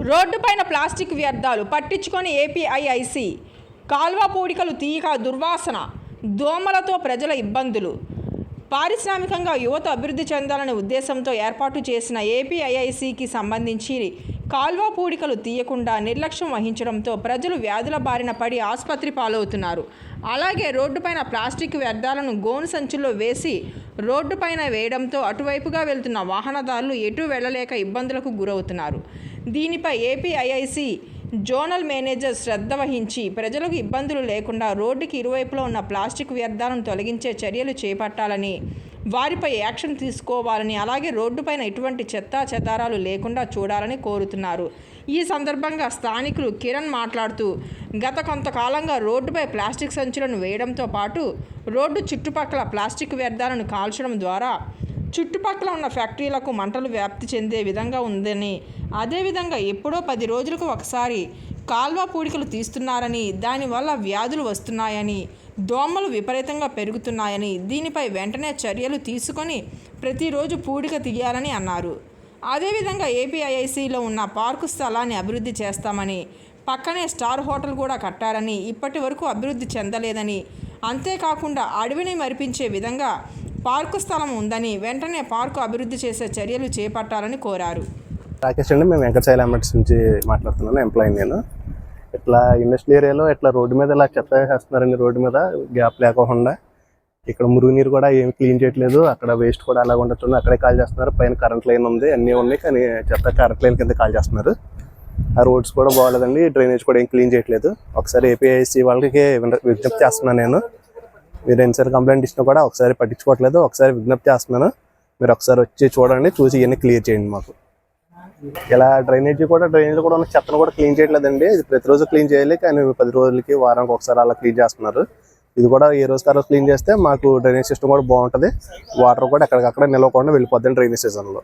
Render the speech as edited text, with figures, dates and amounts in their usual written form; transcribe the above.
రోడ్డుపైన ప్లాస్టిక్ వ్యర్థాలు పట్టించుకొని ఏపీఐఐసి కాల్వ పూడికలు తీయక దుర్వాసన, దోమలతో ప్రజల ఇబ్బందులు. పారిశ్రామికంగా యువత అభివృద్ధి చెందాలనే ఉద్దేశంతో ఏర్పాటు చేసిన ఏపీఐఐసికి సంబంధించి కాల్వ పూడికలు తీయకుండా నిర్లక్ష్యం వహించడంతో ప్రజలు వ్యాధుల బారిన పడి ఆసుపత్రి పాలవుతున్నారు. అలాగే రోడ్డుపైన ప్లాస్టిక్ వ్యర్థాలను గోను సంచుల్లో వేసి రోడ్డుపైన వేయడంతో అటువైపుగా వెళ్తున్న వాహనదారులు ఎటు వెళ్లలేక ఇబ్బందులకు గురవుతున్నారు. దీనిపై ఏపీఐఐసి జోనల్ మేనేజర్ శ్రద్ధ వహించి ప్రజలకు ఇబ్బందులు లేకుండా రోడ్డుకి ఇరువైపులా ఉన్న ప్లాస్టిక్ వ్యర్థాలను తొలగించే చర్యలు చేపట్టాలని, వారిపై యాక్షన్ తీసుకోవాలని, అలాగే రోడ్డుపైన ఎటువంటి చెత్తా చెదారాలు లేకుండా చూడాలని కోరుతున్నారు. ఈ సందర్భంగా స్థానికులు కిరణ్ మాట్లాడుతూ, గత కొంతకాలంగా రోడ్డుపై ప్లాస్టిక్ సంచులను వేయడంతో పాటు రోడ్డు చుట్టుపక్కల ప్లాస్టిక్ వ్యర్థాలను కాల్చడం ద్వారా చుట్టుపక్కల ఉన్న ఫ్యాక్టరీలకు మంటలు వ్యాప్తి చెందే విధంగా ఉందని, అదేవిధంగా ఎప్పుడో 10 రోజులకు ఒకసారి కాల్వ పూడికలు తీస్తున్నారని, దానివల్ల వ్యాధులు వస్తున్నాయని, దోమలు విపరీతంగా పెరుగుతున్నాయని, దీనిపై వెంటనే చర్యలు తీసుకొని ప్రతిరోజు పూడిక తీయాలని అన్నారు. అదేవిధంగా ఏపీఐఐసిలో ఉన్న పార్కు స్థలాన్ని అభివృద్ధి చేస్తామని, పక్కనే స్టార్ హోటల్ కూడా కట్టారని, ఇప్పటి వరకు అభివృద్ధి చెందలేదని, అంతేకాకుండా అడవిని మరిపించే విధంగా పార్కు స్థలం ఉందని, వెంటనే పార్కు అభివృద్ధి చేసే చర్యలు చేపట్టాలని కోరారు. రాకేష్ అండి, మేము వెంకటశైల ఎంబట్స్ నుంచి మాట్లాడుతున్నాను. ఎంప్లాయీ నేను. ఇట్లా ఇండస్ట్రియల్ ఏరియాలో ఇట్లా రోడ్డు మీద ఇలా చెత్త వేసేస్తున్నారండి. రోడ్డు మీద గ్యాప్ లేకుండా ఇక్కడ మురుగునీరు కూడా ఏమి క్లీన్ చేయట్లేదు. అక్కడ వేస్ట్ కూడా అలాగ ఉండొచ్చు, అక్కడే కాల్ చేస్తున్నారు. పైన కరెంట్ లైన్ ఉంది, అన్నీ ఉన్నాయి, కానీ చెత్త కరెంట్ లైన్ కింద కాల్ చేస్తున్నారు. ఆ రోడ్స్ కూడా బాగోలేదండి, డ్రైనేజ్ కూడా ఏం క్లీన్ చేయట్లేదు. ఒకసారి ఏపీఐసి వాళ్ళకి విజ్ఞప్తి చేస్తున్నాను నేను. మీరు ఎన్నిసార్లు కంప్లైంట్ ఇచ్చినా కూడా ఒకసారి పట్టించుకోవట్లేదు. ఒకసారి విజ్ఞప్తి చేస్తున్నాను, మీరు ఒకసారి వచ్చి చూడండి, చూసి ఇవన్నీ క్లియర్ చేయండి మాకు. ఇలా డ్రైనేజ్ కూడా ఉన్న చెత్తను కూడా క్లీన్ చేయట్లేదండి. ఇది ప్రతిరోజు క్లీన్ చేయాలి, కానీ 10 రోజులకి వారానికి ఒకసారి అలా క్లీన్ చేస్తున్నారు. ఇది కూడా ఏ రోజుకి ఆ రోజు క్లీన్ చేస్తే మాకు డ్రైనేజ్ సిస్టమ్ కూడా బాగుంటుంది. వాటర్ కూడా ఎక్కడికక్కడ నిలవకుండా వెళ్ళిపోద్ది డ్రైనేజ్ సీజన్లో.